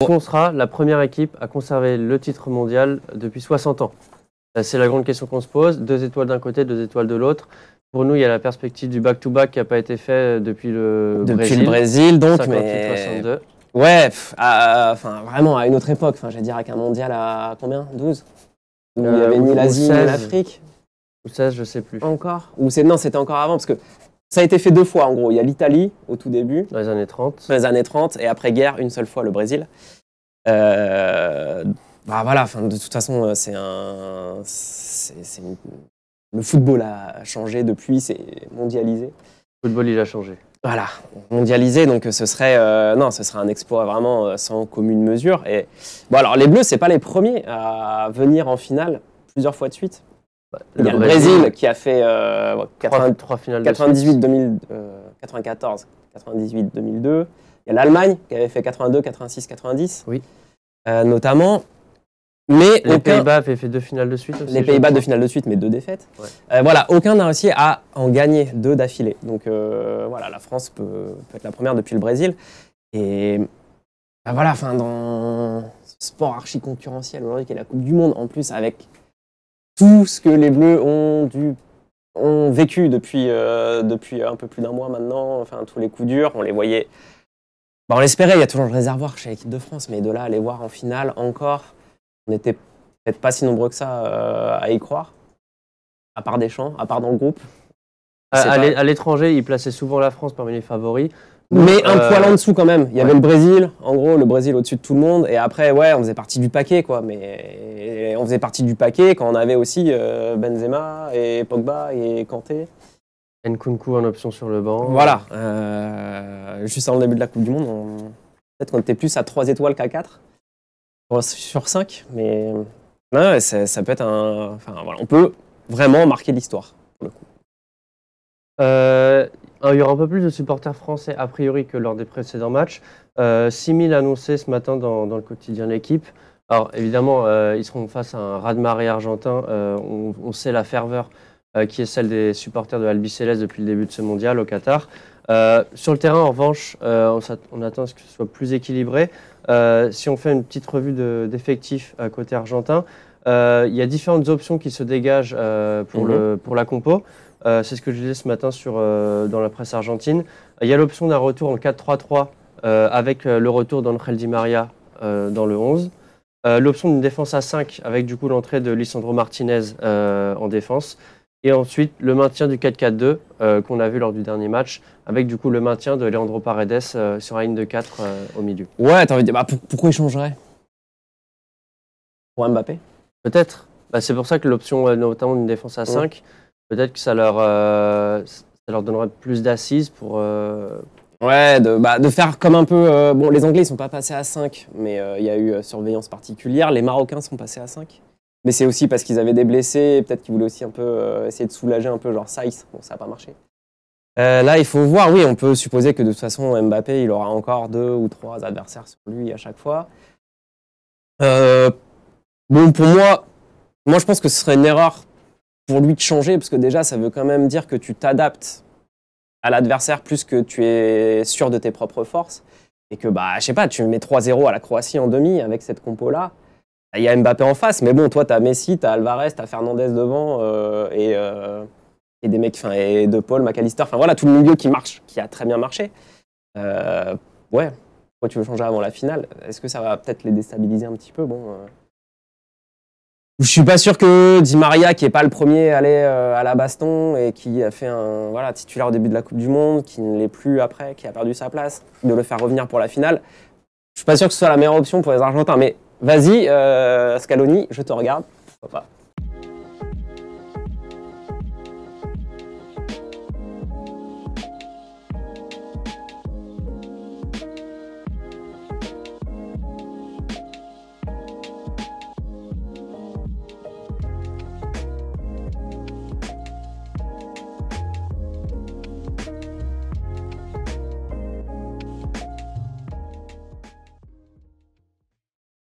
On sera la première équipe à conserver le titre mondial depuis 60 ans. C'est la grande question qu'on se pose. 2 étoiles d'un côté, 2 étoiles de l'autre. Pour nous, il y a la perspective du back-to-back qui n'a pas été fait depuis le Brésil, donc, 58, mais... 62. Ouais, enfin, vraiment à une autre époque. Enfin, je vais dire avec un mondial à combien? 12? Où il n'y avait ni l'Asie ni l'Afrique. Ou 16, je sais plus. Encore? Ou non, c'était encore avant, parce que ça a été fait 2 fois en gros. Il y a l'Italie au tout début. Dans les années 30. Dans les années 30, et après-guerre, une seule fois le Brésil. Bah voilà, de toute façon, le football a changé depuis, c'est mondialisé. Le football, il a changé. Voilà, mondialisé, donc ce serait un exploit vraiment sans commune mesure. Et bon, alors les Bleus, c'est pas les premiers à venir en finale plusieurs fois de suite. Il y a le Brésil qui a fait 3 finales 98, 2000, 94, 98, 2002. Il y a l'Allemagne qui avait fait 82, 86, 90, oui. Notamment. Mais les Pays-Bas avaient fait 2 finales de suite aussi. Les Pays-Bas 2 finales de suite, mais 2 défaites. Ouais. Voilà, aucun n'a réussi à en gagner 2 d'affilée. Donc voilà, la France peut être la première depuis le Brésil. Et bah voilà, dans ce sport archi concurrentiel aujourd'hui qui est la Coupe du Monde, en plus avec tout ce que les Bleus ont vécu depuis un peu plus d'1 mois maintenant, enfin tous les coups durs, on les voyait. Bah, on l'espérait, il y a toujours le réservoir chez l'équipe de France, mais de là à les voir en finale encore. On n'était peut-être pas si nombreux que ça à y croire, à part Deschamps, à part dans le groupe. À l'étranger, ils plaçaient souvent la France parmi les favoris. Mais un poil en dessous quand même. Il y avait le Brésil, en gros, le Brésil au-dessus de tout le monde. Et après, ouais, on faisait partie du paquet, quoi. Mais on faisait partie du paquet quand on avait aussi Benzema et Pogba et Kanté. Nkunku en option sur le banc. Voilà. Juste avant le début de la Coupe du Monde, peut-être qu'on était plus à 3 étoiles qu'à 4. Sur 5, mais ouais, ça peut être un... Enfin, voilà, on peut vraiment marquer l'histoire, pour le coup. Il y aura un peu plus de supporters français, a priori, que lors des précédents matchs. 6 000 annoncés ce matin dans le quotidien L'Équipe. Alors, évidemment, ils seront face à un raz-de-marée argentin. On sait la ferveur qui est celle des supporters de l'Albiceleste depuis le début de ce mondial au Qatar. Sur le terrain, en revanche, on attend à ce que ce soit plus équilibré. Si on fait une petite revue d'effectifs côté argentin, il y a différentes options qui se dégagent pour la compo. C'est ce que je disais ce matin dans la presse argentine. Il y a l'option d'un retour en 4-3-3 avec le retour d'Angel Di Maria dans le 11. L'option d'une défense à 5 avec du coup l'entrée de Lisandro Martinez en défense. Et ensuite, le maintien du 4-4-2 qu'on a vu lors du dernier match, avec du coup le maintien de Leandro Paredes sur la ligne de 4 au milieu. Ouais, t'as envie de dire, pourquoi il changerait? Pour Mbappé? Peut-être. C'est pour ça que l'option, notamment d'une défense à 5, peut-être que ça leur donnerait plus d'assises pour... Ouais, de faire comme un peu... bon, les Anglais, ils sont pas passés à 5, mais il y a eu surveillance particulière. Les Marocains sont passés à 5. Mais c'est aussi parce qu'ils avaient des blessés, peut-être qu'ils voulaient aussi un peu essayer de soulager un peu, genre Saïs. Bon, ça n'a pas marché. Là, il faut voir, oui, on peut supposer que de toute façon, Mbappé, il aura encore 2 ou 3 adversaires sur lui à chaque fois. Bon, pour moi, je pense que ce serait une erreur pour lui de changer, parce que déjà, ça veut quand même dire que tu t'adaptes à l'adversaire plus que tu es sûr de tes propres forces. Et que, je sais pas, tu mets 3-0 à la Croatie en demi avec cette compo-là. Il y a Mbappé en face, mais bon, toi, t'as Messi, t'as Alvarez, t'as Fernandez devant et des mecs, et De Paul, McAllister, voilà, tout le milieu qui marche, qui a très bien marché. Ouais, pourquoi tu veux changer avant la finale? Est-ce que ça va peut-être les déstabiliser un petit peu? Bon, je suis pas sûr que Di Maria, qui est pas le premier à aller à la baston et qui a fait un titulaire au début de la Coupe du Monde, qui ne l'est plus après, qui a perdu sa place, de le faire revenir pour la finale, je suis pas sûr que ce soit la meilleure option pour les Argentins, mais vas-y, Scaloni, je te regarde. Pourquoi pas.